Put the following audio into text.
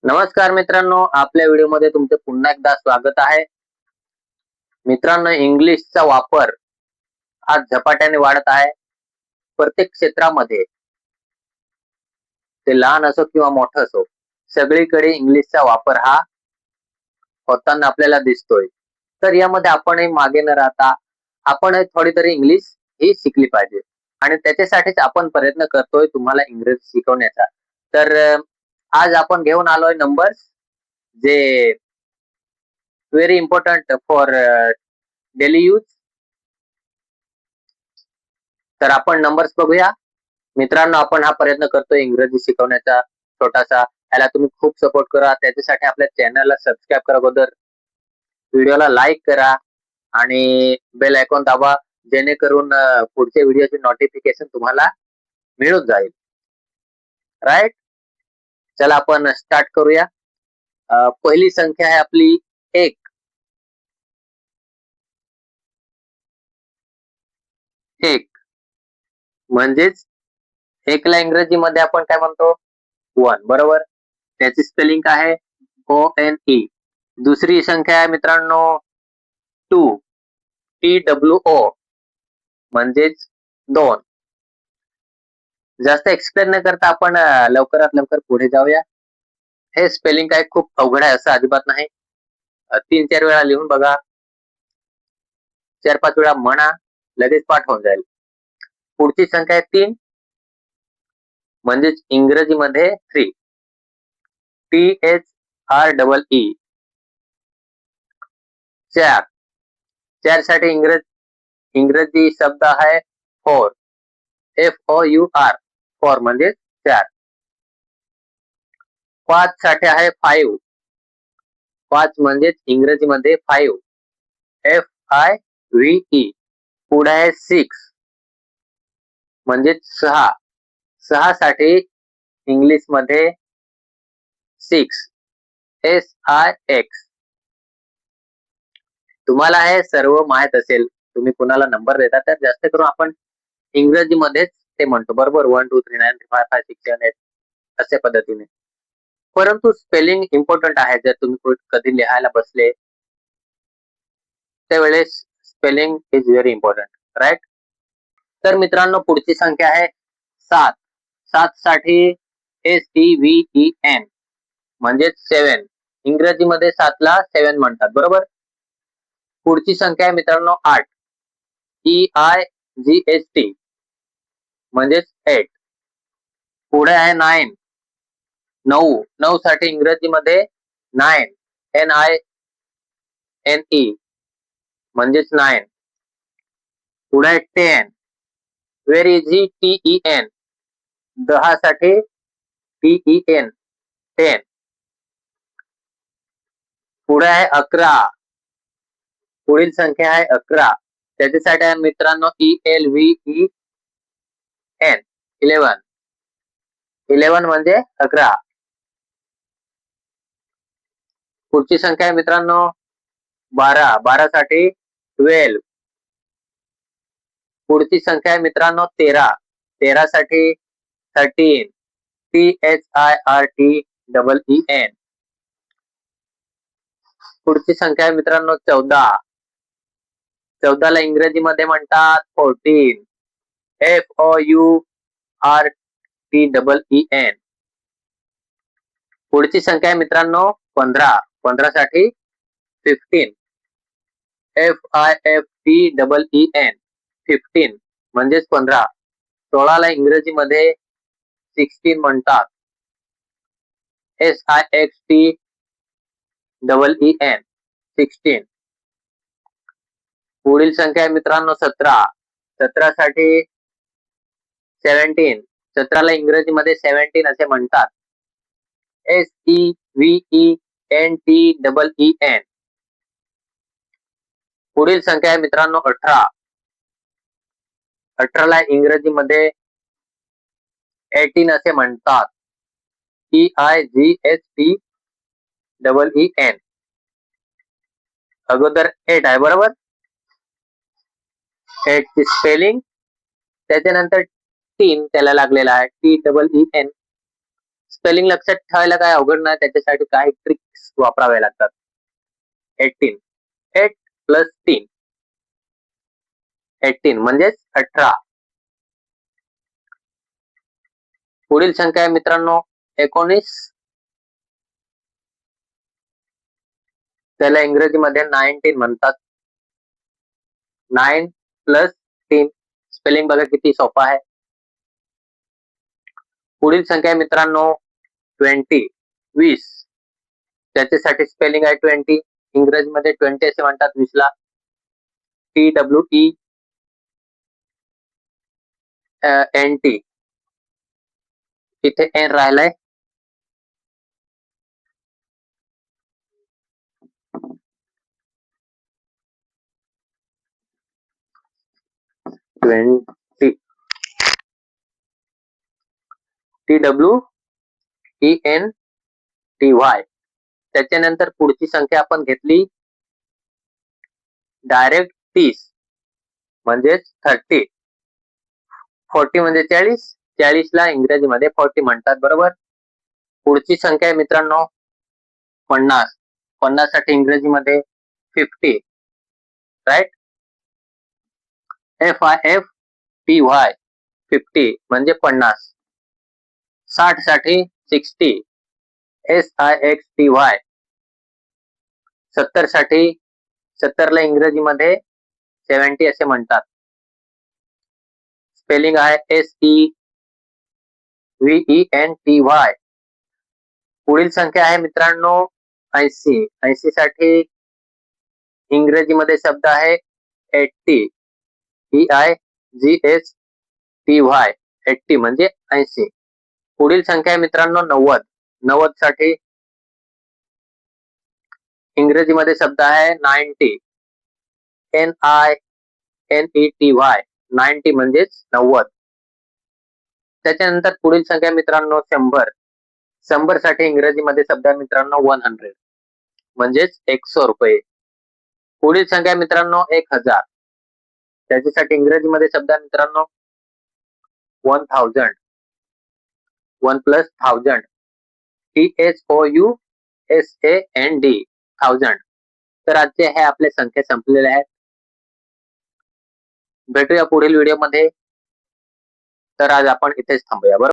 नमस्कार मित्रांनो, आपल्या व्हिडिओमध्ये तुमचे पुन्हा एकदा स्वागत आहे. मित्रांनो, इंग्लिशचा वापर आज झपाट्याने वाढत आहे. प्रत्येक क्षेत्रामध्ये ते लहान असो किंवा मोठं असो, सगळीकडे इंग्लिशचा वापर हा होताना आपल्याला दिसतोय. तर यामध्ये आपणही मागे न राहता आपण थोडी तरी इंग्लिश ही शिकली पाहिजे आणि त्याच्यासाठीच आपण प्रयत्न करतोय तुम्हाला इंग्रजी शिकवण्याचा. तर आज आपण घेऊन आलोय नंबर्स जे very important for daily use. तर आपण नंबर्स बघूया. मित्रांनो, आपण हा प्रयत्न करतोय इंग्रजी शिकवण्याचा छोटासा. याला तुम्ही खूप सपोर्ट करा. त्याच्यासाठी आपल्या चॅनलला सबस्क्राईब करा अगोदर. व्हिडिओला लाईक करा आणि बेल आयकॉन दाबा, जेणेकरून पुढच्या व्हिडिओचे नोटिफिकेशन तुम्हाला मिळून जाईल. राईट? चला आपण स्टार्ट करूया. पहिली संख्या आहे आपली 1. 1 म्हणजेच 1 ला इंग्रजीमध्ये आपण काय म्हणतो? 1. बरोबर. त्याची स्पेलिंग काय आहे? ONE. दुसरी संख्या आहे मित्रांनो 2. TWO म्हणजेच 2. जास्त एक्सप्लेन न करता आपण लवकरात लवकर पुढे जाऊया. हे स्पेलिंग काय खूप अवघड आहे असं अजिबात नाही. 3-4 वेळा लिहून बघा. 4-5 वेळा म्हणा, लगेच पाठ होऊन जाईल. पुढची संख्या आहे 3 म्हणजेच इंग्रजीमध्ये 3. THREE. 4. 4 साठी इंग्रजी शब्द आहे 4. FOUR. 4 म्हणजे 4. 5 साठी आहे 5. 5 म्हणजेच इंग्रजीमध्ये 5. FIVE. पुढे आहे 6 म्हणजेच 6. 6 साठी इंग्लिशमध्ये 6. SIX. तुम्हाला हे सर्व माहित असेल. तुम्ही कुणाला नंबर देता तर जास्त करून आपण इंग्रजीमध्येच ते म्हणतो. बरोबर? 1 2 3 9 5 5 6 7 8 अशा पद्धतीने. परंतु स्पेलिंग इम्पॉर्टंट आहे. जर तुम्ही कधी लिहायला बसले त्यावेळेस spelling is very important. Right? तर मित्रांनो, पुढची संख्या आहे 7. 7 साठी SEVEN म्हणजेच 7. इंग्रजीमध्ये 7 ला 7 म्हणतात. बरोबर? पुढची संख्या आहे मित्रांनो 8. EIGHT म्हणजेच 8. पुढे आहे 9. 9. 9 साठी इंग्रजीमध्ये 9. NINE म्हणजेच 9. पुढे आहे 10. Very easy. TEN. 10 साठी TEN. 10. पुढे आहे 11. पुढील संख्या आहे 11. त्याच्यासाठी आहे मित्रांनो ELVEN. 11. 11 म्हणजे 11. पुढची संख्या आहे मित्रांनो 12. 12 साठी 12. पुढची संख्या आहे मित्रांनो 13. 13 साठी 13. THIRTEEN. पुढची संख्या आहे मित्रांनो 14. 14 ला इंग्रजीमध्ये म्हणतात 14. FOURTEEN. पुढची संख्या आहे मित्रांनो 15. 15 साठी 15. FIFTEEN. 15 म्हणजेच 15. 16 ला इंग्रजीमध्ये 16 म्हणतात. SIXTEEN. 16. पुढील संख्या आहे मित्रांनो 17. 17 साठी 17. 17 ला इंग्रजीमध्ये 17 असे म्हणतात. SEVENTEEN. पुढील संख्या आहे मित्रांनो 18. 18 ला इंग्रजीमध्ये 18 असे म्हणतात. EIGHTEEN. अगोदर 8 आहे. बरोबर? 8 ची स्पेलिंग, त्याच्यानंतर 3 त्याला लागलेला आहे. TEEN. स्पेलिंग लक्षात ठेवायला काय अवघड नाही, त्याच्यासाठी काही ट्रिक्स वापराव्या लागतात. 18 8 प्लस 3 18 म्हणजेच 18. पुढील संख्या आहे मित्रांनो 19. त्याला इंग्रजीमध्ये 19 म्हणतात. 9 प्लस 3 स्पेलिंग बघा किती सोपा आहे. पुढील संख्या आहे मित्रांनो 20 20. त्याच्यासाठी स्पेलिंग आहे 20. इंग्रजीमध्ये 20 असे म्हणतात 20 ला. TWENT. इथे एन राहिलाय. TWENTY. त्याच्यानंतर पुढची संख्या आपण घेतली डायरेक्ट 30 म्हणजेच 30. 40 म्हणजे 40. 40 ला इंग्रजीमध्ये 40 म्हणतात बरोबर. पुढची संख्या आहे मित्रांनो 50. 50 साठी इंग्रजीमध्ये 50 राईट. FIFTY 50 म्हणजे 50. 60 साठी 60 SIXTY. 70 साठी 70 ला इंग्रजीमध्ये 70 असे म्हणतात. स्पेलिंग आहे SEVENTY. पुढील संख्या आहे मित्रांनो 80. 80 साठी इंग्रजीमध्ये शब्द आहे 80 EIGHTY. 80 म्हणजे 80. पुढील संख्या आहे मित्रांनो 90. 90 साठी इंग्रजीमध्ये शब्द आहे 90 NINETY. 90 म्हणजेच 90. त्याच्यानंतर पुढील संख्या मित्रांनो 100. 100 साठी इंग्रजीमध्ये शब्द आहे मित्रांनो 100 म्हणजेच 100 रुपये. पुढील संख्या मित्रांनो 1000. त्याच्यासाठी इंग्रजीमध्ये शब्द आहे मित्रांनो 1000. 1 प्लस 1000 THOUSAND 1000. तर आजचे हे आपले संख्या संपलेले आहेत. भेटूया पुढील व्हिडिओमध्ये. तर आज आपण इथेच थांबूया बरोबर.